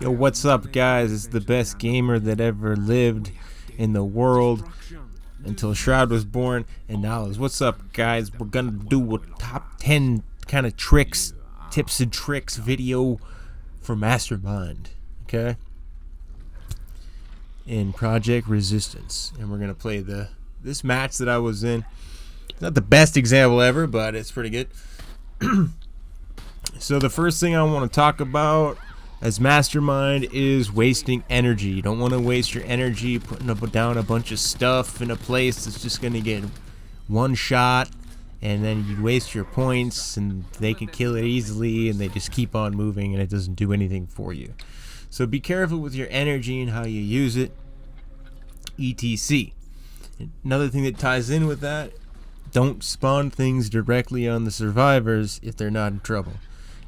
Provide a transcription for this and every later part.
Yo, what's up, guys? It's the best gamer that ever lived in the world until Shroud was born. And now is what's up, guys? We're gonna do a top 10 kind of tips and tricks video for Mastermind, okay? In Project Resistance, and we're gonna play this match that I was in. It's not the best example ever, but it's pretty good. So the first thing I want to talk about as Mastermind is wasting energy. You don't want to waste your energy putting down a bunch of stuff in a place that's just going to get one shot, and then you waste your points and they can kill it easily and they just keep on moving and it doesn't do anything for you. So be careful with your energy and how you use it, etc. Another thing that ties in with that, don't spawn things directly on the survivors if they're not in trouble.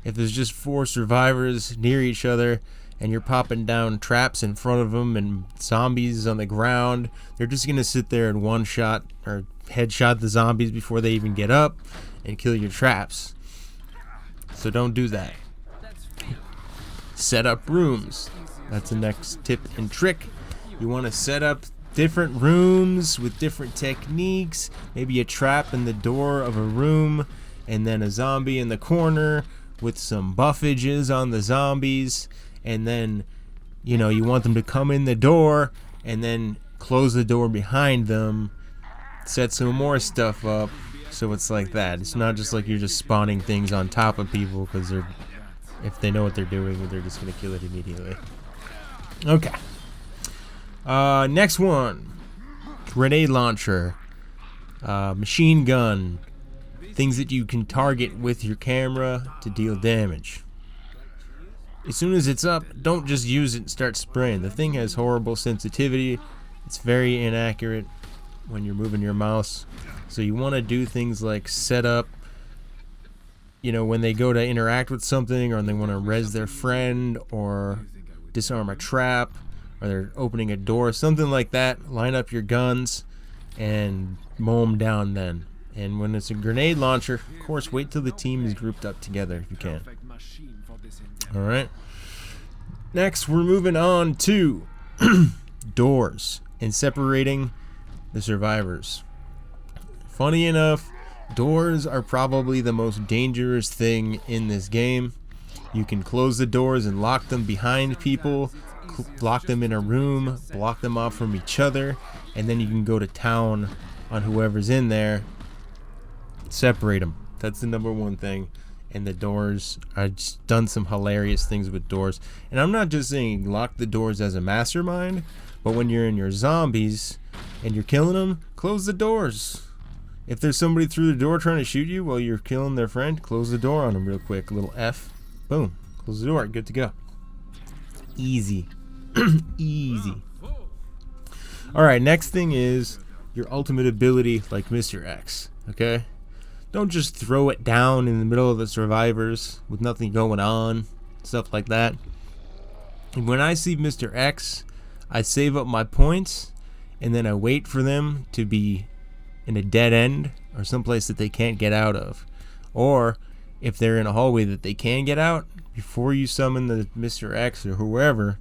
If there's just 4 survivors near each other and you're popping down traps in front of them and zombies on the ground, they're just going to sit there and one shot or headshot the zombies before they even get up and kill your traps. So don't do that. Set up rooms. That's the next tip and trick. You want to set up different rooms with different techniques. Maybe a trap in the door of a room and then a zombie in the corner with some buffages on the zombies, and then you want them to come in the door and then close the door behind them, set some more stuff up, so it's like that. It's not just like you're just spawning things on top of people, because if they know what they're doing, they're just gonna kill it immediately. Okay. Next one, grenade launcher, machine gun, things that you can target with your camera to deal damage. As soon as it's up, don't just use it and start spraying. The thing has horrible sensitivity. It's very inaccurate when you're moving your mouse. So you want to do things like set up, when they go to interact with something, or they want to res their friend, or disarm a trap, or they're opening a door, something like that. Line up your guns and mow them down then. And when it's a grenade launcher, of course, wait till the team is grouped up together if you can. Alright. Next, we're moving on to doors and separating the survivors. Funny enough, doors are probably the most dangerous thing in this game. You can close the doors and lock them behind people, lock them in a room, block them off from each other, and then you can go to town on whoever's in there. Separate them. That's the number one thing. And the doors, I've just done some hilarious things with doors. And I'm not just saying lock the doors as a mastermind, but when you're in your zombies and you're killing them, close the doors. If there's somebody through the door trying to shoot you while you're killing their friend, close the door on them real quick. A little F. Boom. Close the door. Good to go. Easy. Easy. Alright, next thing is your ultimate ability, like Mr. X. Okay? Don't just throw it down in the middle of the survivors with nothing going on, stuff like that. And when I see Mr. X, I save up my points, and then I wait for them to be in a dead end or someplace that they can't get out of. Or if they're in a hallway that they can get out, before you summon the Mr. X or whoever,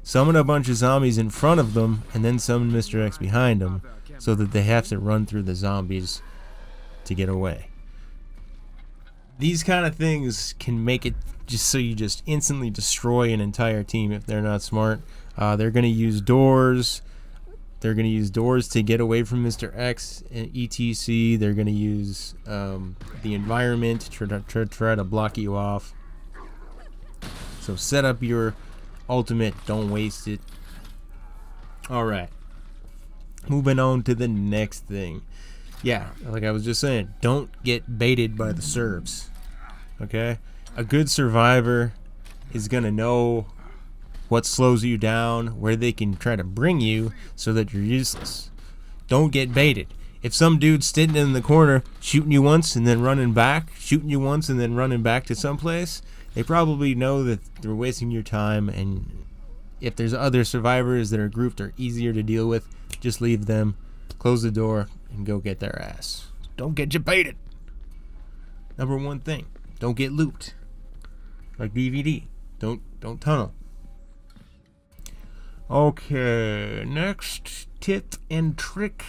summon a bunch of zombies in front of them and then summon Mr. X behind them, so that they have to run through the zombies to get away. These kind of things can make it just so you just instantly destroy an entire team if they're not smart. They're going to use doors. They're going to use doors to get away from Mr. X and etc. They're going to use the environment to try to block you off. So set up your ultimate. Don't waste it. Alright. Moving on to the next thing. Yeah, like I was just saying, don't get baited by the servs. Okay? A good survivor is going to know what slows you down, where they can try to bring you so that you're useless. Don't get baited. If some dude's sitting in the corner shooting you once and then running back, shooting you once and then running back to someplace, they probably know that they're wasting your time, and if there's other survivors that are grouped or easier to deal with, just leave them, close the door, and go get their ass. Don't get you baited. Number one thing, don't get looped. Like DVD. Don't tunnel. Okay, next tip and trick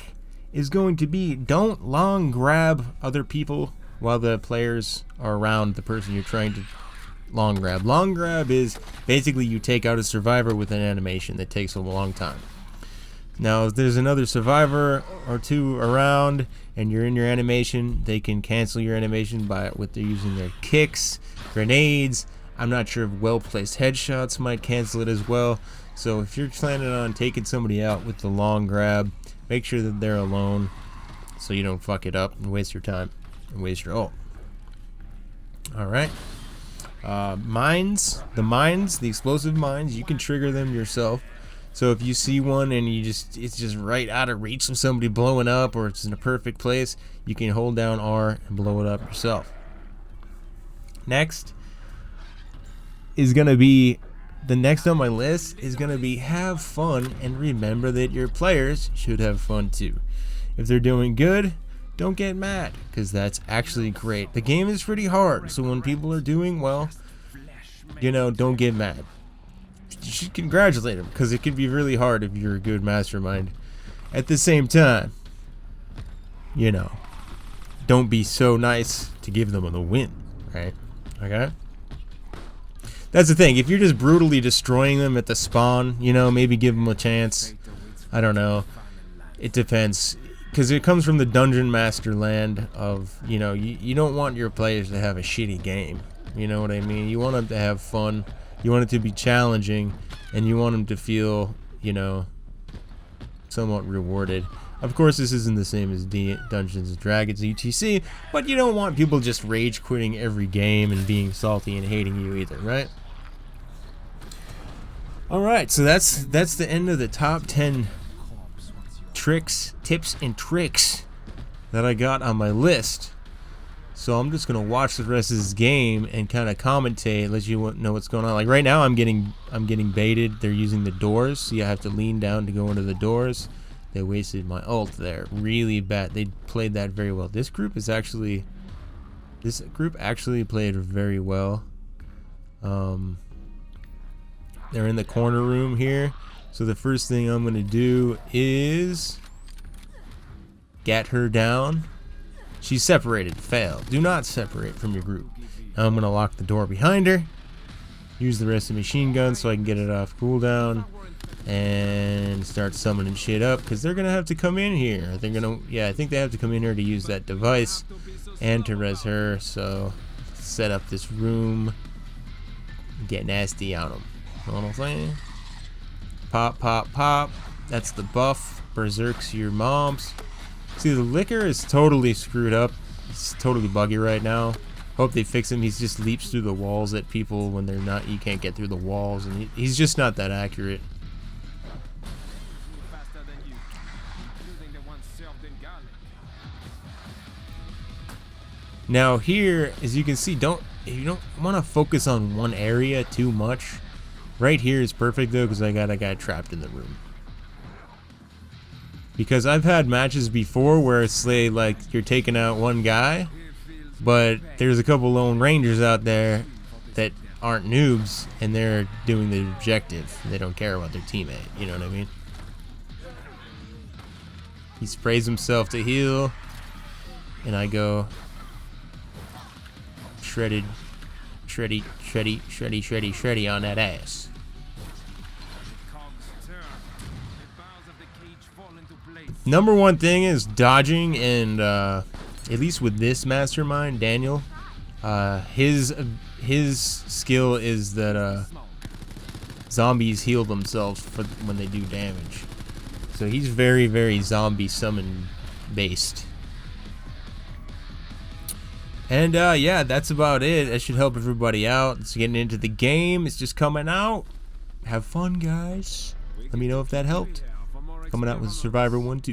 is going to be don't long grab other people while the players are around the person you're trying to long grab. Long grab is basically you take out a survivor with an animation that takes a long time. Now, if there's another survivor or two around and you're in your animation, they can cancel your animation by what they're using their kicks, grenades. I'm not sure if well-placed headshots might cancel it as well. So if you're planning on taking somebody out with the long grab, make sure that they're alone so you don't fuck it up and waste your time and waste your ult. Alright. Mines, the explosive mines, you can trigger them yourself. So if you see one and it's just right out of reach of somebody blowing up, or it's in a perfect place, you can hold down R and blow it up yourself. Next is gonna be, the next on my list is gonna be have fun and remember that your players should have fun too. If they're doing good, don't get mad, because that's actually great. The game is pretty hard, so when people are doing well, you know, don't get mad. You should congratulate them, because it can be really hard if you're a good mastermind. At the same time, you know, don't be so nice to give them the win, right? Okay? That's the thing. If you're just brutally destroying them at the spawn, you know, maybe give them a chance. I don't know. It depends. Because it comes from the dungeon master land of, you know, you don't want your players to have a shitty game. You know what I mean? You want them to have fun. You want it to be challenging, and you want them to feel, you know, somewhat rewarded. Of course, this isn't the same as Dungeons & Dragons ETC, but you don't want people just rage quitting every game and being salty and hating you either, right? Alright, so that's the end of the top 10 tips and tricks that I got on my list. So I'm just gonna watch the rest of this game and kind of commentate, let you know what's going on. Like right now, I'm getting baited. They're using the doors. See, I have to lean down to go into the doors. They wasted my ult there, really bad. They played that very well. This group actually played very well. They're in the corner room here. So the first thing I'm gonna do is get her down. She's separated. Fail. Do not separate from your group. Now I'm gonna lock the door behind her. Use the rest of the machine gun so I can get it off cooldown and start summoning shit up, because they're gonna have to come in here. I think they have to come in here to use that device and to res her. So set up this room. Get nasty on them. You know what I'm saying? Pop, pop, pop. That's the buff. Berserks your moms. See, the liquor is totally screwed up. It's totally buggy right now. Hope they fix him. He just leaps through the walls at people when they're not. You can't get through the walls, and he's just not that accurate. Now here, as you can see, you don't want to focus on one area too much. Right here is perfect though, because I got a guy trapped in the room. Because I've had matches before where it's like you're taking out one guy, but there's a couple lone rangers out there that aren't noobs, and they're doing the objective. They don't care about their teammate, you know what I mean? He sprays himself to heal, and I go shreddy on that ass. Number one thing is dodging, and at least with this mastermind, Daniel, his skill is that zombies heal themselves when they do damage. So he's very, very zombie summon based. And yeah, that's about it. That should help everybody out. It's getting into the game. It's just coming out. Have fun, guys. Let me know if that helped. Coming out with Survivor 1-2.